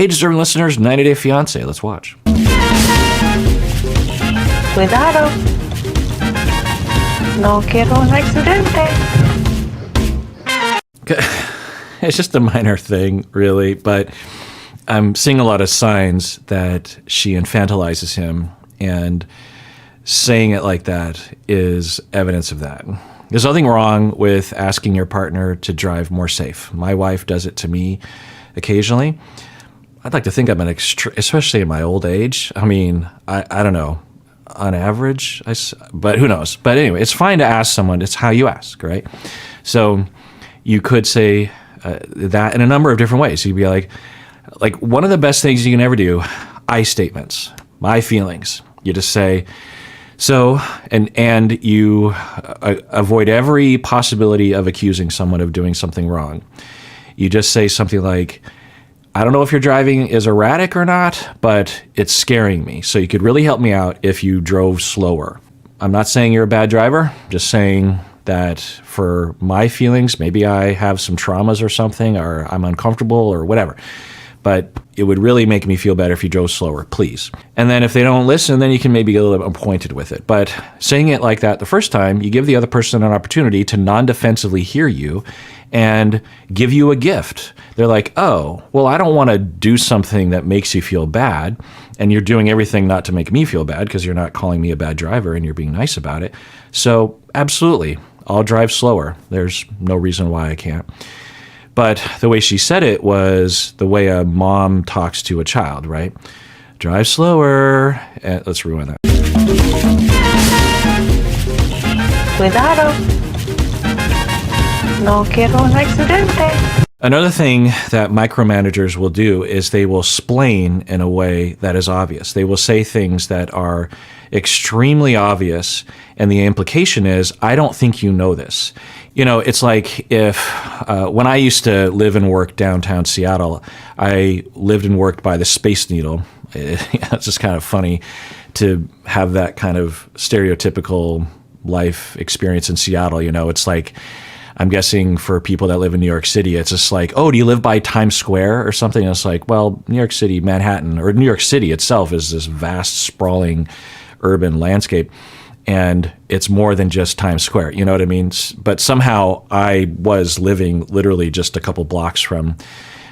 Hey, deserving listeners, 90 Day Fiancé. Let's watch. Cuidado. No quiero un accidente. It's just a minor thing, really, but I'm seeing a lot of signs that she infantilizes him, and saying it like that is evidence of that. There's nothing wrong with asking your partner to drive more safe. My wife does it to me occasionally. I'd like to think I'm especially in my old age. I mean, I don't know, on average, but who knows? But anyway, it's fine to ask someone. It's how you ask, right? So you could say that in a number of different ways. You'd be like one of the best things you can ever do, I statements, my feelings. You just say, so, and you avoid every possibility of accusing someone of doing something wrong. You just say something like, I don't know if your driving is erratic or not, but it's scaring me. So you could really help me out if you drove slower. I'm not saying you're a bad driver, just saying that for my feelings, maybe I have some traumas or something, or I'm uncomfortable or whatever. But it would really make me feel better if you drove slower, please. And then if they don't listen, then you can maybe get a little bit pointed with it. But saying it like that the first time, you give the other person an opportunity to non-defensively hear you and give you a gift. They're like, oh, well, I don't want to do something that makes you feel bad, and you're doing everything not to make me feel bad because you're not calling me a bad driver and you're being nice about it. So absolutely, I'll drive slower. There's no reason why I can't. But the way she said it was the way a mom talks to a child, right? Drive slower. Let's rewind that. Cuidado. No quiero un accidente. Another thing that micromanagers will do is they will explain in a way that is obvious. They will say things that are extremely obvious, and the implication is, I don't think you know this. You know, it's like if when I used to live and work downtown Seattle, I lived and worked by the Space Needle. It's just kind of funny to have that kind of stereotypical life experience in Seattle. You know, it's like, I'm guessing for people that live in New York City, it's just like, oh, do you live by Times Square or something? And it's like, well, New York City, Manhattan, or New York City itself is this vast, sprawling urban landscape. And it's more than just Times Square, you know what I mean? But somehow I was living literally just a couple blocks from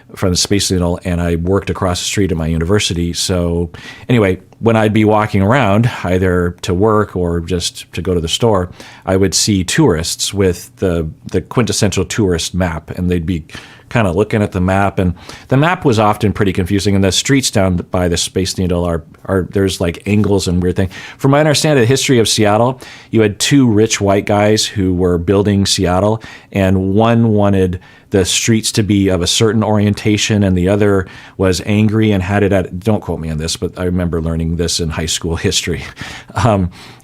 the Space Needle, and I worked across the street at my university. So anyway, when I'd be walking around, either to work or just to go to the store, I would see tourists with the quintessential tourist map, and they'd be kind of looking at the map, and the map was often pretty confusing, and the streets down by the Space Needle are there's like angles and weird things. From my understanding, the history of Seattle, you had two rich white guys who were building Seattle, and one wanted the streets to be of a certain orientation, and the other was angry and had it at, don't quote me on this, but I remember learning this in high school history.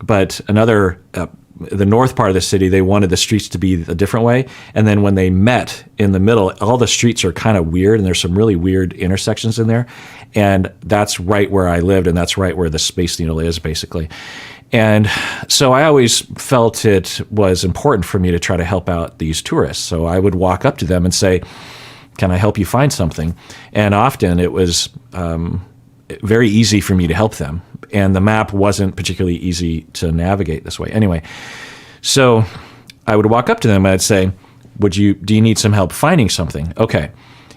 But another, the north part of the city, they wanted the streets to be a different way. And then when they met in the middle, all the streets are kind of weird, and there's some really weird intersections in there. And that's right where I lived, and that's right where the Space Needle is, basically. And so I always felt it was important for me to try to help out these tourists. So I would walk up to them and say, can I help you find something? And often it was very easy for me to help them. And the map wasn't particularly easy to navigate this way. Anyway, so I would walk up to them and I'd say, do you need some help finding something? Okay.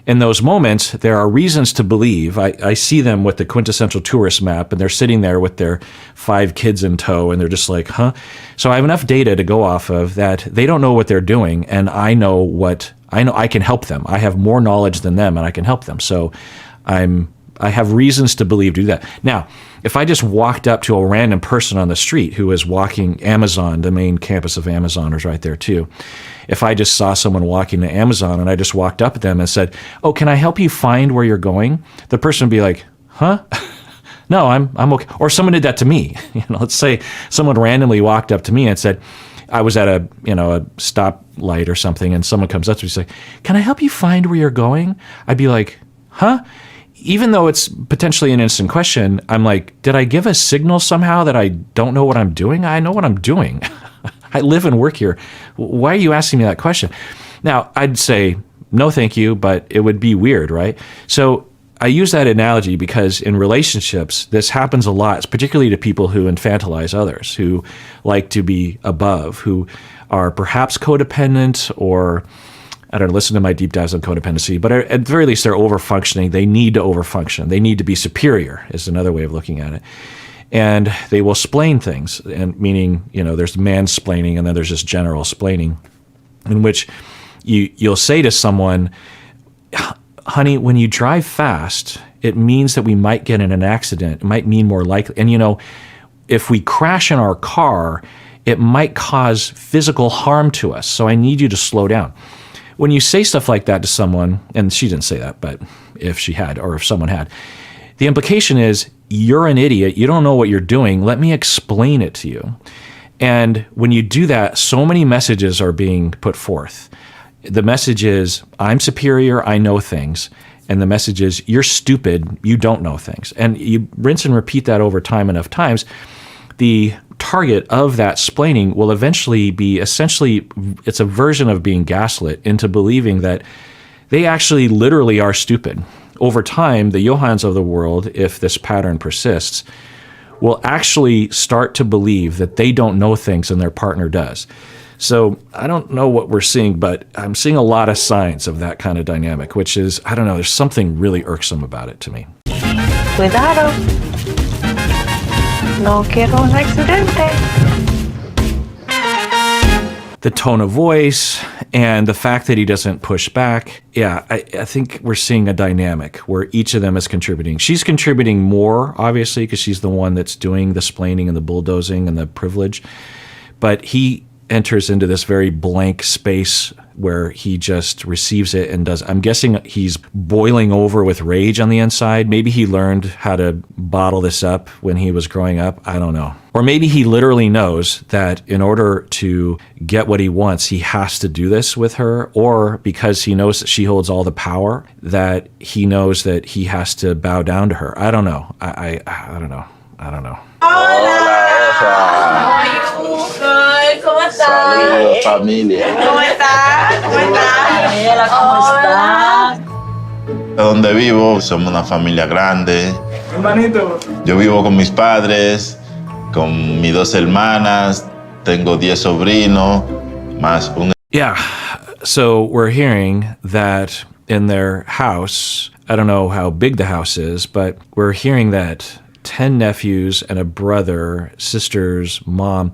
In those moments, there are reasons to believe. I see them with the quintessential tourist map, and they're sitting there with their 5 kids in tow, and they're just like, huh? So I have enough data to go off of that they don't know what they're doing, and I know I can help them. I have more knowledge than them, and I can help them. So I have reasons to believe to do that. Now, if I just walked up to a random person on the street who is walking Amazon, the main campus of Amazon is right there too. If I just saw someone walking to Amazon and I just walked up to them and said, oh, can I help you find where you're going? The person would be like, huh? No, I'm okay. Or someone did that to me. Let's say someone randomly walked up to me and said, I was at a stoplight or something, and someone comes up to me and says, can I help you find where you're going? I'd be like, huh? Even though it's potentially an innocent question, I'm like, did I give a signal somehow that I don't know what I'm doing? I know what I'm doing. I live and work here. Why are you asking me that question? Now, I'd say, no, thank you, but it would be weird, right? So I use that analogy because in relationships, this happens a lot, particularly to people who infantilize others, who like to be above, who are perhaps codependent or, I don't know, listen to my deep dives on codependency, but at the very least, they're over-functioning. They need to over-function. They need to be superior is another way of looking at it. And they will splain things, and meaning, there's mansplaining and then there's just general splaining, in which you'll say to someone, honey, when you drive fast, it means that we might get in an accident. It might mean more likely. And, if we crash in our car, it might cause physical harm to us. So I need you to slow down. When you say stuff like that to someone, and she didn't say that, but if she had, or if someone had, the implication is, you're an idiot. You don't know what you're doing. Let me explain it to you. And when you do that, so many messages are being put forth. The message is, I'm superior, I know things. And the message is, you're stupid, you don't know things. And you rinse and repeat that over time enough times, the target of that splaining will eventually be essentially, it's a version of being gaslit into believing that they actually literally are stupid. Over time, the Yohans of the world, if this pattern persists, will actually start to believe that they don't know things and their partner does. So I don't know what we're seeing, but I'm seeing a lot of signs of that kind of dynamic, which is, I don't know, there's something really irksome about it to me. Cuidado. No quiero un accidente. The tone of voice and the fact that he doesn't push back. Yeah, I think we're seeing a dynamic where each of them is contributing. She's contributing more, obviously, because she's the one that's doing the splaining and the bulldozing and the privilege. But he enters into this very blank space where he just receives it and does. I'm guessing he's boiling over with rage on the inside. Maybe he learned how to bottle this up when he was growing up. I don't know. Or maybe he literally knows that in order to get what he wants, he has to do this with her, or because he knows that she holds all the power, that he knows that he has to bow down to her. I don't know. I don't know. I don't know. Good. ¿Cómo estás? Saludos, familia. ¿Cómo estás? ¿Cómo estás? Daniela, ¿cómo estás? Donde vivo, somos una familia grande. Hermanito. Yo vivo con mis padres, con mis 2 hermanas, tengo 10 sobrinos, más un... Yeah, so we're hearing that in their house, I don't know how big the house is, but we're hearing that 10 nephews and a brother, sisters, mom.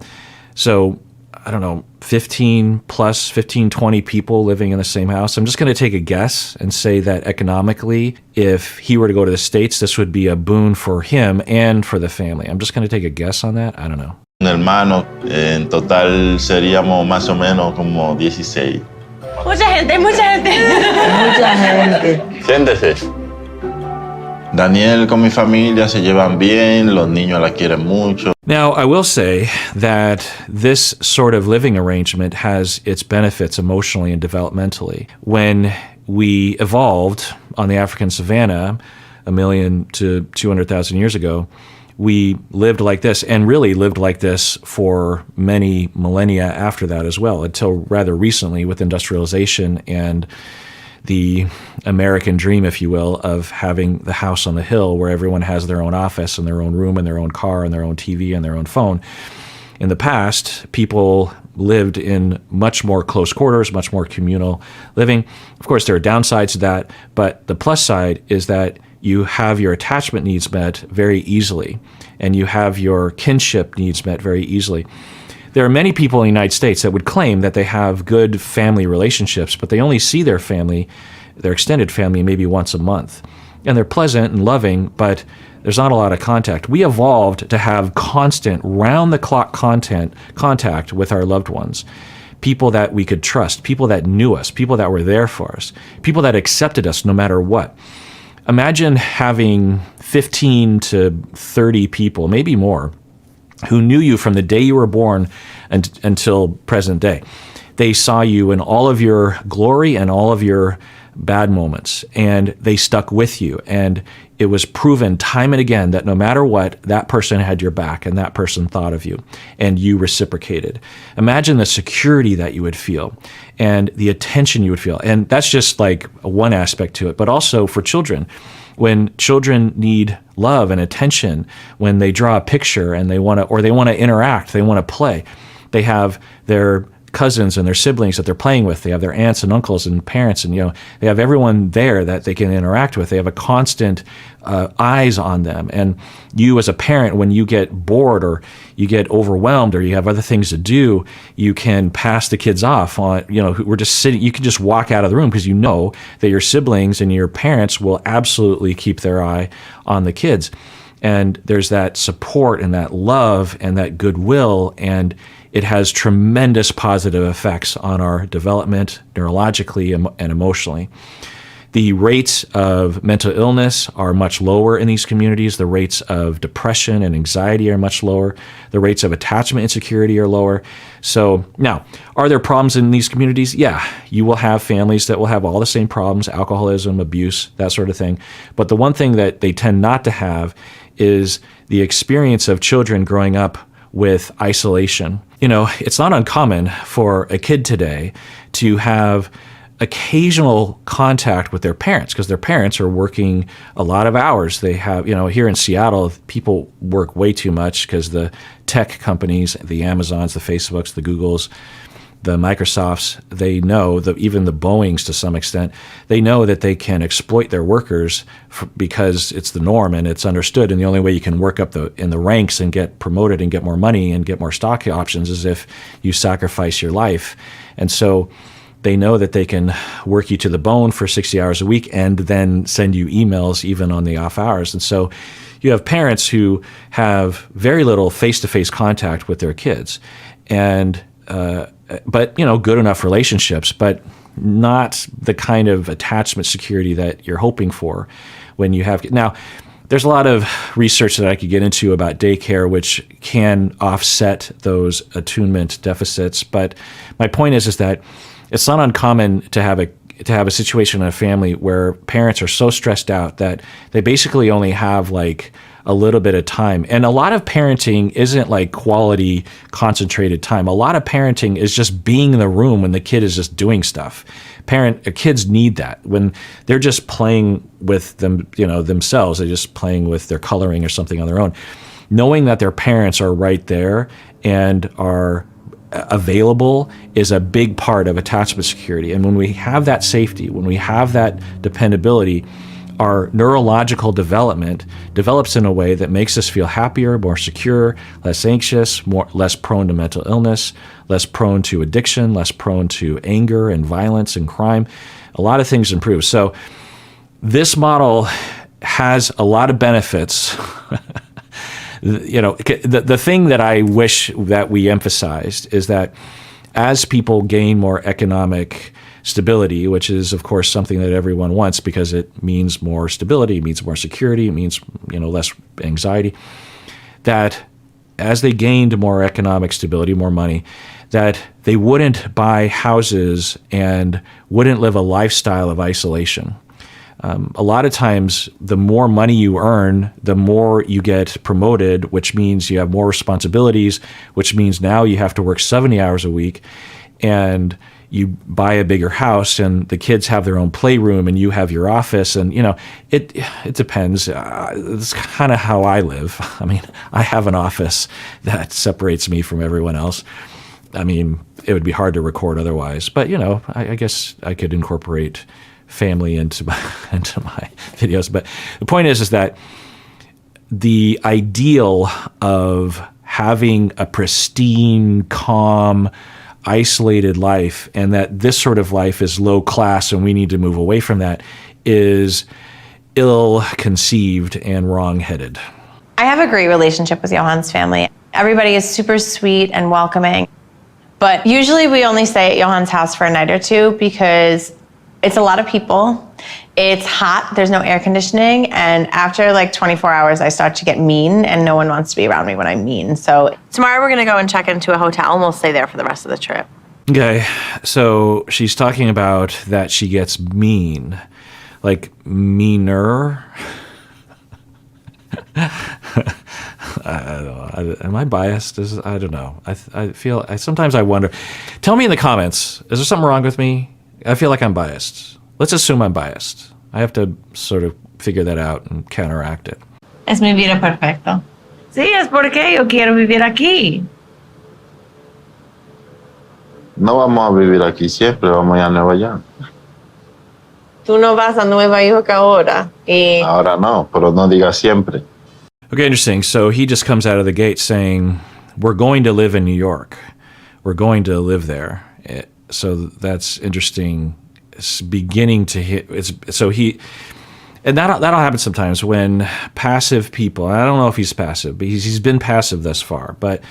So, I don't know, 15, 20 people living in the same house. I'm just going to take a guess and say that economically, if he were to go to the States, this would be a boon for him and for the family. I'm just going to take a guess on that. I don't know. Un hermano, en total seríamos más o menos como 16. Mucha gente, mucha gente. Mucha gente. Siéntese. Daniel con mi familia se llevan bien, los niños la quieren mucho. Now, I will say that this sort of living arrangement has its benefits emotionally and developmentally. When we evolved on the African savanna 1 million to 200,000 years ago, we lived like this, and really lived like this for many millennia after that as well, until rather recently with industrialization and the American dream, if you will, of having the house on the hill where everyone has their own office and their own room and their own car and their own TV and their own phone. In the past, people lived in much more close quarters, much more communal living. Of course, there are downsides to that, but the plus side is that you have your attachment needs met very easily, and you have your kinship needs met very easily. There are many people in the United States that would claim that they have good family relationships, but they only see their family, their extended family, maybe once a month. And they're pleasant and loving, but there's not a lot of contact. We evolved to have constant, round-the-clock contact with our loved ones. People that we could trust, people that knew us, people that were there for us, people that accepted us no matter what. Imagine having 15 to 30 people, maybe more, who knew you from the day you were born until present day. They saw you in all of your glory and all of your bad moments, and they stuck with you. And it was proven time and again that no matter what, that person had your back and that person thought of you, and you reciprocated. Imagine the security that you would feel and the attention you would feel. And that's just like one aspect to it, but also for children. When children need love and attention, when they draw a picture and they want to interact, they want to play, they have their cousins and their siblings that they're playing with. They have their aunts and uncles and parents, and they have everyone there that they can interact with. They have a constant eyes on them. And you, as a parent, when you get bored or you get overwhelmed or you have other things to do, you can pass the kids off on. We're just sitting. You can just walk out of the room because you know that your siblings and your parents will absolutely keep their eye on the kids. And there's that support and that love and that goodwill, and it has tremendous positive effects on our development neurologically and emotionally. The rates of mental illness are much lower in these communities. The rates of depression and anxiety are much lower. The rates of attachment insecurity are lower. So now, are there problems in these communities? Yeah, you will have families that will have all the same problems, alcoholism, abuse, that sort of thing. But the one thing that they tend not to have is the experience of children growing up with isolation. It's not uncommon for a kid today to have occasional contact with their parents because their parents are working a lot of hours. They have, here in Seattle, people work way too much because the tech companies, the Amazons, the Facebooks, the Googles, the Microsofts, they know that even the Boeings to some extent, they know that they can exploit their workers because it's the norm and it's understood. And the only way you can work up in the ranks and get promoted and get more money and get more stock options is if you sacrifice your life. And so they know that they can work you to the bone for 60 hours a week and then send you emails even on the off hours. And so you have parents who have very little face-to-face contact with their kids, and but good enough relationships, but not the kind of attachment security that you're hoping for when you have. Now, there's a lot of research that I could get into about daycare, which can offset those attunement deficits. But my point is that it's not uncommon to have a situation in a family where parents are so stressed out that they basically only have like a little bit of time. And a lot of parenting isn't like quality concentrated time. A lot of parenting is just being in the room when the kid is just doing stuff. Kids need that when they're just playing with them, themselves. They're just playing with their coloring or something on their own. Knowing that their parents are right there and are available is a big part of attachment security. And when we have that safety, when we have that dependability, our neurological development develops in a way that makes us feel happier, more secure, less anxious, less prone to mental illness, less prone to addiction, less prone to anger and violence and crime. A lot of things improve. So this model has a lot of benefits. The thing that I wish that we emphasized is that as people gain more economic stability, which is, of course, something that everyone wants because it means more stability, it means more security, it means less anxiety, that as they gained more economic stability, more money, that they wouldn't buy houses and wouldn't live a lifestyle of isolation. A lot of times, the more money you earn, the more you get promoted, which means you have more responsibilities, which means now you have to work 70 hours a week, and you buy a bigger house, and the kids have their own playroom, and you have your office, and it depends. It's kind of how I live. I mean, I have an office that separates me from everyone else. I mean, it would be hard to record otherwise, but I guess I could incorporate family into my videos. But the point is that the ideal of having a pristine, calm, isolated life, and that this sort of life is low class and we need to move away from that, is ill-conceived and wrong-headed. I have a great relationship with Yohan's family. Everybody is super sweet and welcoming. But usually we only stay at Yohan's house for a night or two because it's a lot of people. It's hot, there's no air conditioning, and after like 24 hours, I start to get mean, and no one wants to be around me when I'm mean. So tomorrow we're gonna go and check into a hotel, and we'll stay there for the rest of the trip. Okay, so she's talking about that she gets mean, like meaner. I don't know. Am I biased? I don't know. I feel, sometimes I wonder. Tell me in the comments, is there something wrong with me? I feel like I'm biased. Let's assume I'm biased. I have to sort of figure that out and counteract it. Es mi vida perfecto. Sí, es porque yo quiero vivir aquí. No vamos a vivir aquí siempre, vamos a ir a Nueva York. Tú no vas a Nueva York ahora. Ahora no, pero no diga siempre. Okay, interesting. So he just comes out of the gate saying, we're going to live in New York. We're going to live there. So that's interesting. It's beginning to hit. And that'll happen sometimes when passive people, I don't know if he's passive, but he's been passive thus far, but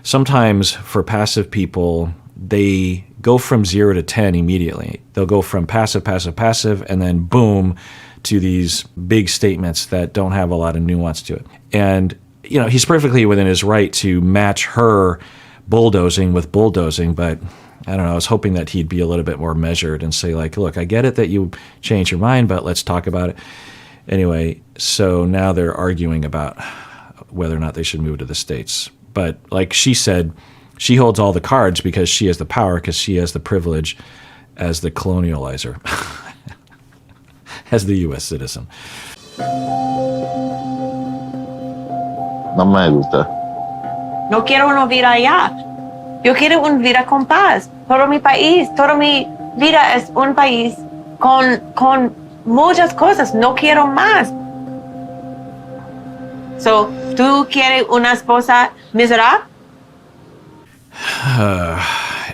sometimes for passive people, they go from 0 to 10 immediately. They'll go from passive, passive, passive, and then boom, to these big statements that don't have a lot of nuance to it. And, he's perfectly within his right to match her bulldozing with bulldozing, but I don't know, I was hoping that he'd be a little bit more measured and say like, look, I get it that you changed your mind, but let's talk about it. Anyway, so now they're arguing about whether or not they should move to the States. But like she said, she holds all the cards because she has the power, because she has the privilege as the colonializer. As the U.S. citizen. No me gusta. No quiero una vida allá. Yo quiero una vida con paz. Todo mi país, toda mi vida es un país con muchas cosas. No quiero más. So, ¿tú quieres una esposa miserable?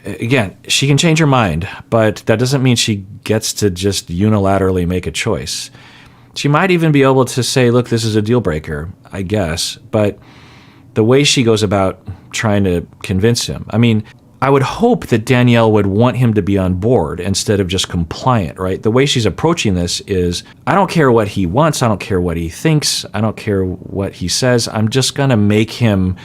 Again, she can change her mind, but that doesn't mean she gets to just unilaterally make a choice. She might even be able to say, look, this is a deal breaker, I guess, but the way she goes about trying to convince him, I mean, I would hope that Danielle would want him to be on board instead of just compliant, right? The way she's approaching this is, I don't care what he wants, I don't care what he thinks, I don't care what he says, I'm just going to make him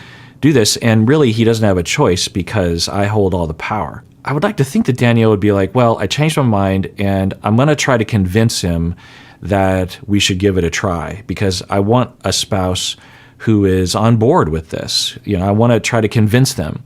do this, and really he doesn't have a choice because I hold all the power. I would like to think that Danielle would be like, well, I changed my mind and I'm going to try to convince him that we should give it a try because I want a spouse who is on board with this. I want to try to convince them,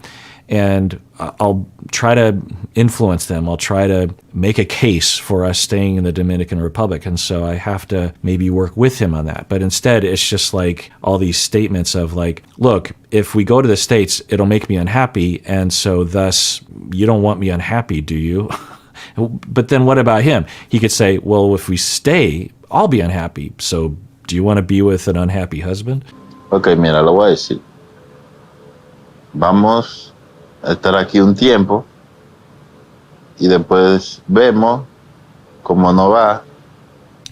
and I'll try to influence them. I'll try to make a case for us staying in the Dominican Republic. And so I have to maybe work with him on that. But instead, it's just like all these statements of like, look, if we go to the States, it'll make me unhappy. And so thus, you don't want me unhappy, do you? But then what about him? He could say, well, if we stay, I'll be unhappy. So do you want to be with an unhappy husband? Ok, mira, lo voy a decir. Vamos a estar aquí un tiempo y después vemos cómo no va.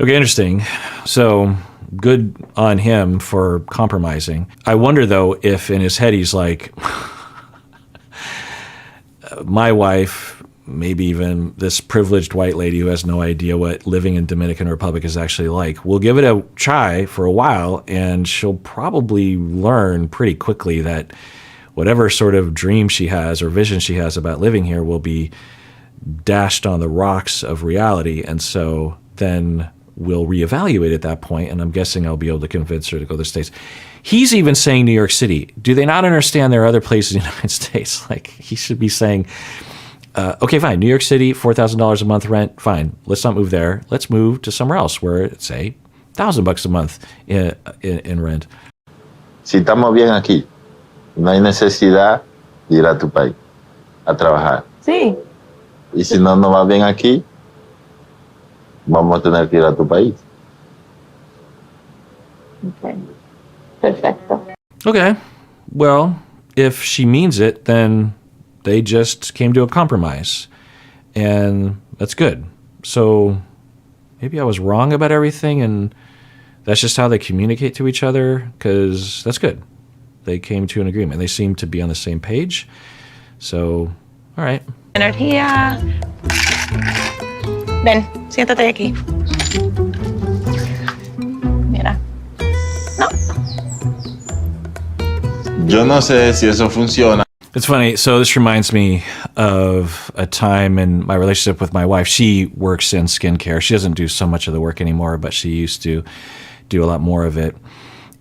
Okay, interesting. So good on him for compromising. I wonder, though, if in his head he's like, my wife, maybe even this privileged white lady who has no idea what living in Dominican Republic is actually like, we'll give it a try for a while, and she'll probably learn pretty quickly that whatever sort of dream she has or vision she has about living here will be dashed on the rocks of reality. And so then we'll reevaluate at that point, and I'm guessing I'll be able to convince her to go to the States. He's even saying New York City. Do they not understand there are other places in the United States? Like, he should be saying, okay, fine, New York City, $4,000 a month rent, fine. Let's not move there. Let's move to somewhere else where it's, say, $1,000 a month in rent. Si estamos bien aquí, no hay necesidad de ir a tu país a trabajar. Sí. Y si no nos va bien aquí, vamos a tener que ir a tu país. Okay. Perfecto. Okay, well, if she means it, then they just came to a compromise, and that's good. So maybe I was wrong about everything, and that's just how they communicate to each other, because that's good. They came to an agreement. They seem to be on the same page. So, all right. Energía. Ven, siéntate aquí. Mira. No. Yo no sé si eso funciona. It's funny. So this reminds me of a time in my relationship with my wife. She works in skincare. She doesn't do so much of the work anymore, but she used to do a lot more of it.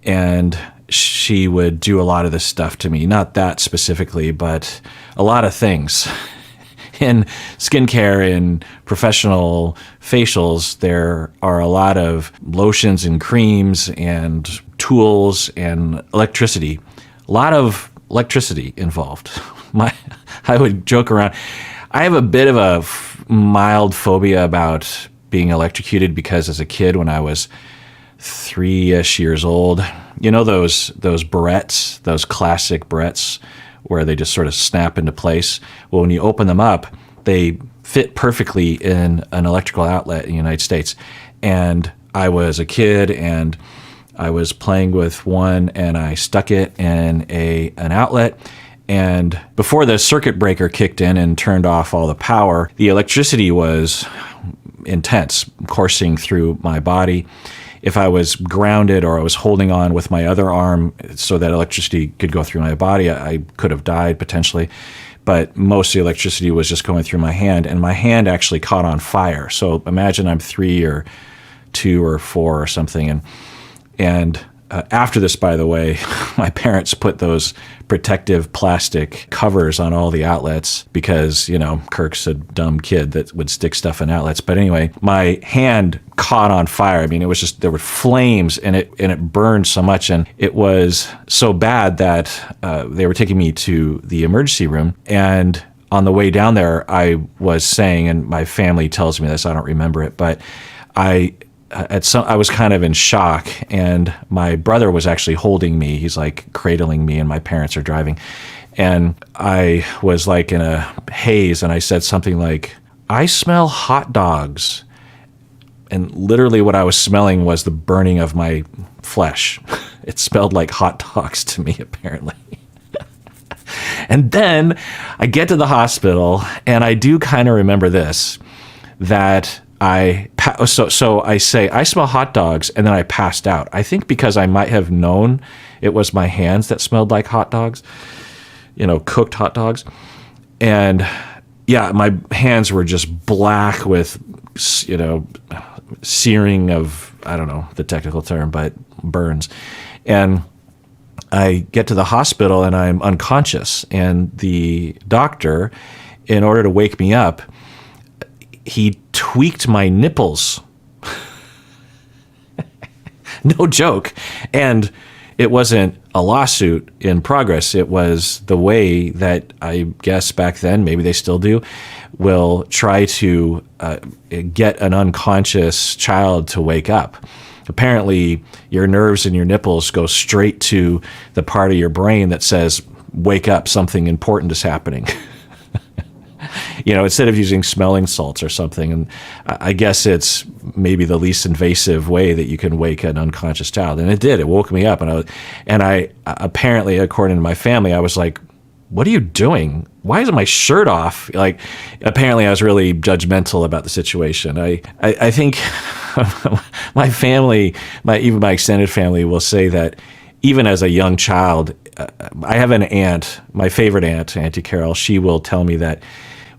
And she would do a lot of this stuff to me. Not that specifically, but a lot of things. in skincare and professional facials, there are a lot of lotions and creams and tools and electricity. A lot of electricity involved. I would joke around. I have a bit of a mild phobia about being electrocuted because as a kid, when I was 3-ish years old, you know those barrettes, those classic barrettes where they just sort of snap into place? Well, when you open them up, they fit perfectly in an electrical outlet in the United States. And I was a kid and I was playing with one and I stuck it in an outlet. And before the circuit breaker kicked in and turned off all the power, the electricity was intense, coursing through my body. If I was grounded or I was holding on with my other arm so that electricity could go through my body, I could have died potentially. But most of the electricity was just going through my hand, and my hand actually caught on fire. So imagine I'm 3 or 2 or 4 or something. And after this, by the way, my parents put those protective plastic covers on all the outlets because, Kirk's a dumb kid that would stick stuff in outlets. But anyway, my hand caught on fire. I mean, it was just, there were flames and it burned so much. And it was so bad that they were taking me to the emergency room. And on the way down there, I was saying, and my family tells me this, I don't remember it, but I was kind of in shock, and my brother was actually holding me. He's like cradling me, and my parents are driving. And I was like in a haze, and I said something like, "I smell hot dogs." And literally what I was smelling was the burning of my flesh. It smelled like hot dogs to me, apparently. And then I get to the hospital, and I do kind of remember this, that so I say, "I smell hot dogs," and then I passed out. I think because I might have known it was my hands that smelled like hot dogs, cooked hot dogs. And yeah, my hands were just black with, searing of, I don't know the technical term, but burns. And I get to the hospital and I'm unconscious. And the doctor, in order to wake me up, he tweaked my nipples. No joke. And it wasn't a lawsuit in progress. It was the way that I guess back then, maybe they still do, will try to get an unconscious child to wake up. Apparently, your nerves and your nipples go straight to the part of your brain that says, "Wake up, something important is happening." Instead of using smelling salts or something. And I guess it's maybe the least invasive way that you can wake an unconscious child. And it did. It woke me up. And I apparently, according to my family, I was like, "What are you doing? Why isn't my shirt off?" Like, apparently I was really judgmental about the situation. I think my family, even my extended family, will say that even as a young child, I have an aunt, my favorite aunt, Auntie Carol. She will tell me that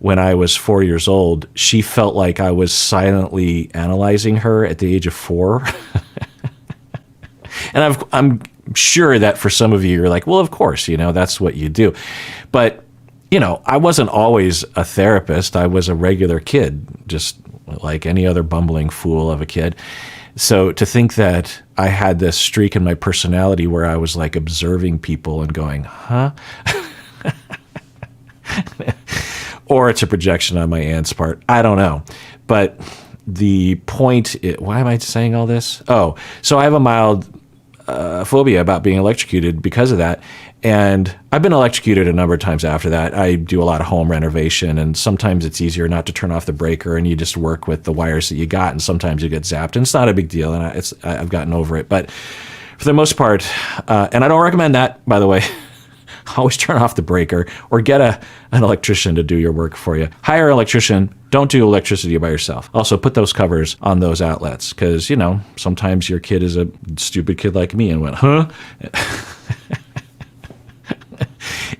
when I was 4 years old, she felt like I was silently analyzing her at the age of 4. And I'm sure that for some of you, you're like, well, of course, that's what you do. But, I wasn't always a therapist. I was a regular kid, just like any other bumbling fool of a kid. So to think that I had this streak in my personality where I was like observing people and going, huh? Or it's a projection on my aunt's part. I don't know. But the point, why am I saying all this? Oh, so I have a mild phobia about being electrocuted because of that. And I've been electrocuted a number of times after that. I do a lot of home renovation, and sometimes it's easier not to turn off the breaker and you just work with the wires that you got, and sometimes you get zapped, and it's not a big deal, and I've gotten over it. But for the most part, and I don't recommend that, by the way, always turn off the breaker or get an electrician to do your work for you. Hire an electrician. Don't do electricity by yourself. Also, put those covers on those outlets because, sometimes your kid is a stupid kid like me and went, huh?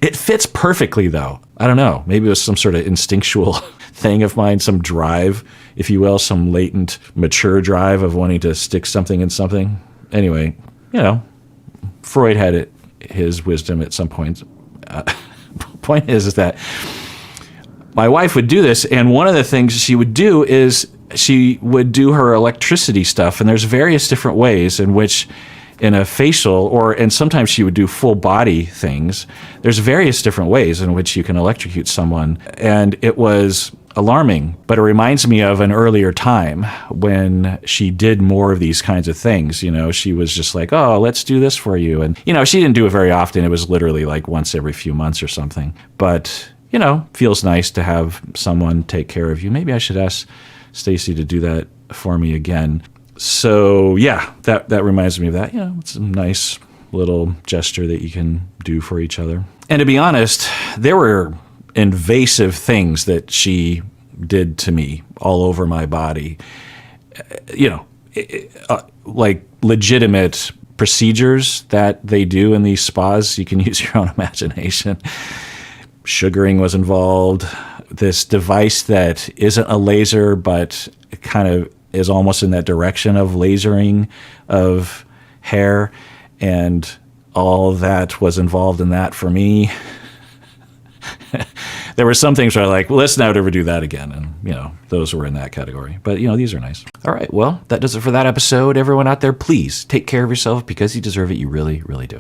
It fits perfectly, though. I don't know. Maybe it was some sort of instinctual thing of mine, some drive, if you will, some latent, mature drive of wanting to stick something in something. Anyway, Freud had his wisdom at some point. Point is that my wife would do this, and one of the things she would do is she would do her electricity stuff, and there's various different ways in which in a facial, and sometimes she would do full body things. There's various different ways in which you can electrocute someone, and it was alarming, but it reminds me of an earlier time when she did more of these kinds of things. You know, she was just like, oh, let's do this for you. And, you know, she didn't do it very often. It was literally like once every few months or something. But, you know, feels nice to have someone take care of you. Maybe I should ask Stacy to do that for me again. So, yeah, that reminds me of that. You know, it's a nice little gesture that you can do for each other. And to be honest, there were invasive things that she did to me all over my body, you know, like legitimate procedures that they do in these spas. You can use your own imagination. Sugaring was involved. This device that isn't a laser, but it kind of is almost in that direction of lasering of hair, and all that was involved in that for me. There were some things where I like, well, let's not ever do that again. And, you know, those were in that category. But, you know, these are nice. All right. Well, that does it for that episode. Everyone out there, please take care of yourself because you deserve it. You really, really do.